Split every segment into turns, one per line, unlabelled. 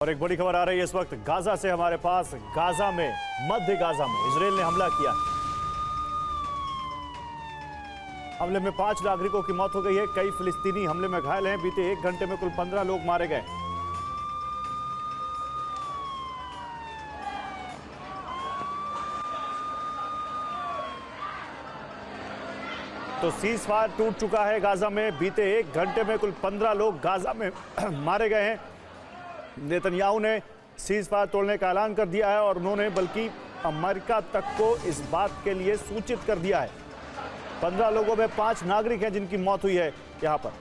और एक बड़ी खबर आ रही है इस वक्त गाजा से हमारे पास। गाजा में, मध्य गाजा में इजराइल ने हमला किया। हमले में 5 नागरिकों की मौत हो गई है। कई फिलिस्तीनी हमले में घायल हैं। बीते 1 घंटे में कुल 15 लोग मारे गए। तो सीज फायर टूट चुका है गाजा में। बीते 1 घंटे में कुल 15 लोग गाजा में मारे गए हैं। नेतन्याहू ने सीज फायर तोड़ने का ऐलान कर दिया है और उन्होंने बल्कि अमेरिका तक को इस बात के लिए सूचित कर दिया है। 15 लोगों में 5 नागरिक हैं जिनकी मौत हुई है यहां पर।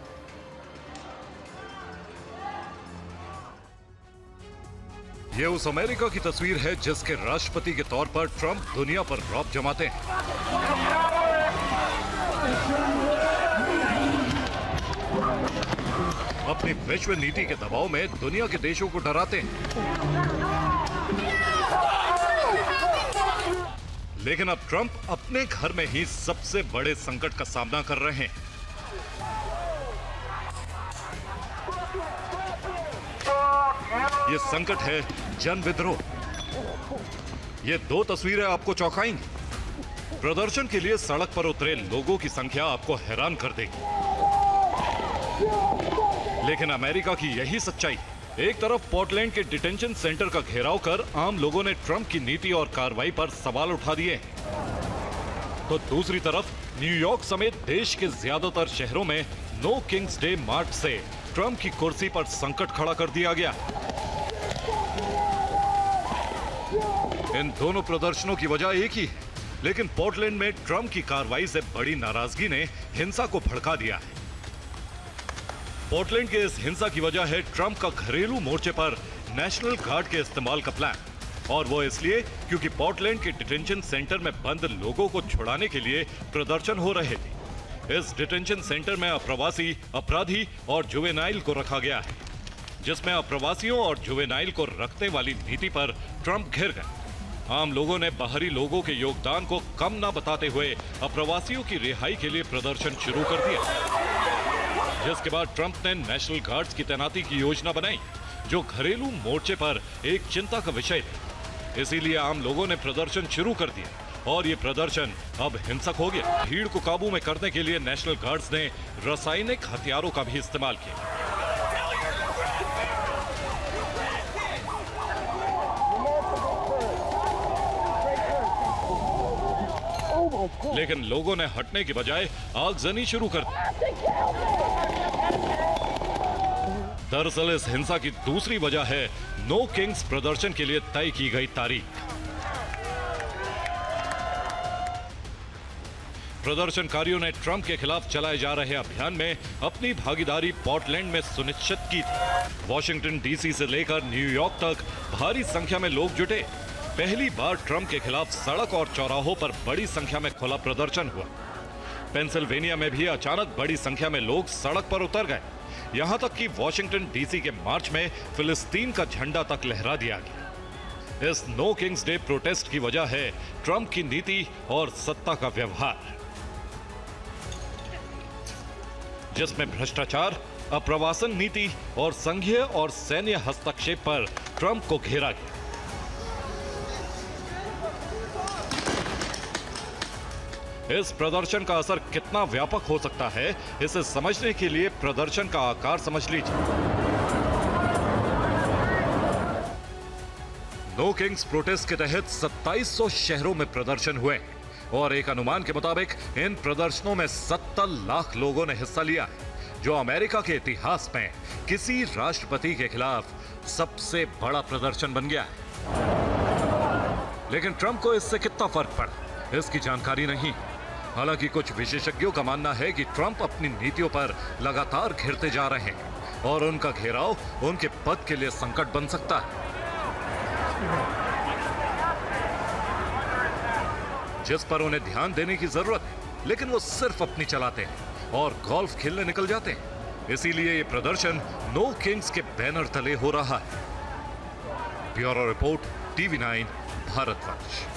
ये उस अमेरिका की तस्वीर है जिसके राष्ट्रपति के तौर पर ट्रंप दुनिया पर रौब जमाते हैं। अपनी विश्व नीति के दबाव में दुनिया के देशों को डराते हैं। लेकिन अब ट्रंप अपने घर में ही सबसे बड़े संकट का सामना कर रहे हैं। ये संकट है जन विद्रोह। ये 2 तस्वीरें आपको चौंकाएंगी। प्रदर्शन के लिए सड़क पर उतरे लोगों की संख्या आपको हैरान कर देगी। लेकिन अमेरिका की यही सच्चाई। एक तरफ पोर्टलैंड के डिटेंशन सेंटर का घेराव कर आम लोगों ने ट्रंप की नीति और कार्रवाई पर सवाल उठा दिए, तो दूसरी तरफ न्यूयॉर्क समेत देश के ज्यादातर शहरों में नो किंग्स डे मार्च से ट्रंप की कुर्सी पर संकट खड़ा कर दिया गया। इन दोनों प्रदर्शनों की वजह एक ही है, लेकिन पोर्टलैंड में ट्रंप की कार्रवाई से बड़ी नाराजगी ने हिंसा को भड़का दिया है। पोर्टलैंड के इस हिंसा की वजह है ट्रंप का घरेलू मोर्चे पर नेशनल गार्ड के इस्तेमाल का प्लान, और वो इसलिए क्योंकि पोर्टलैंड के डिटेंशन सेंटर में बंद लोगों को छुड़ाने के लिए प्रदर्शन हो रहे थे। इस डिटेंशन सेंटर में अप्रवासी, अपराधी और जुवेनाइल को रखा गया है, जिसमें अप्रवासियों और जुवेनाइल को रखने वाली नीति पर ट्रंप घिर गए। आम लोगों ने बाहरी लोगों के योगदान को कम न बताते हुए अप्रवासियों की रिहाई के लिए प्रदर्शन शुरू कर दिया, जिसके बाद ट्रंप ने नेशनल गार्ड्स की तैनाती की योजना बनाई, जो घरेलू मोर्चे पर एक चिंता का विषय था। इसीलिए आम लोगों ने प्रदर्शन शुरू कर दिया और ये प्रदर्शन अब हिंसक हो गया। भीड़ को काबू में करने के लिए नेशनल गार्ड्स ने रासायनिक हथियारों का भी इस्तेमाल किया। लेकिन लोगों ने हटने की बजाय आगजनी शुरू कर दी। दरअसल इस हिंसा की दूसरी वजह है नो किंग्स प्रदर्शन के लिए तय की गई तारीख। प्रदर्शनकारियों ने ट्रंप के खिलाफ चलाए जा रहे अभियान में अपनी भागीदारी पोर्टलैंड में सुनिश्चित की थी। वॉशिंगटन डीसी से लेकर न्यूयॉर्क तक भारी संख्या में लोग जुटे। पहली बार ट्रंप के खिलाफ सड़क और चौराहों पर बड़ी संख्या में खुला प्रदर्शन हुआ। पेंसिल्वेनिया में भी अचानक बड़ी संख्या में लोग सड़क पर उतर गए। यहां तक कि वॉशिंगटन डीसी के मार्च में फिलिस्तीन का झंडा तक लहरा दिया गया। इस नो किंग्स डे प्रोटेस्ट की वजह है ट्रंप की नीति और सत्ता का व्यवहार, जिसमें भ्रष्टाचार, अप्रवासन नीति और संघीय और सैन्य हस्तक्षेप पर ट्रंप को घेरा गया। इस प्रदर्शन का असर कितना व्यापक हो सकता है, इसे समझने के लिए प्रदर्शन का आकार समझ लीजिए। नो किंग्स प्रोटेस्ट के तहत 2700 शहरों में प्रदर्शन हुए और एक अनुमान के मुताबिक इन प्रदर्शनों में 70 लाख लोगों ने हिस्सा लिया, जो अमेरिका के इतिहास में किसी राष्ट्रपति के खिलाफ सबसे बड़ा प्रदर्शन बन गया है। लेकिन ट्रंप को इससे कितना फर्क पड़ा, इसकी जानकारी नहीं। हालांकि कुछ विशेषज्ञों का मानना है कि ट्रंप अपनी नीतियों पर लगातार घिरते जा रहे हैं और उनका घेराव उनके पद के लिए संकट बन सकता है, जिस पर उन्हें ध्यान देने की जरूरत है। लेकिन वो सिर्फ अपनी चलाते हैं और गोल्फ खेलने निकल जाते हैं। इसीलिए ये प्रदर्शन नो किंग्स के बैनर तले हो रहा है। Bureau report, TV9 भारतवंश।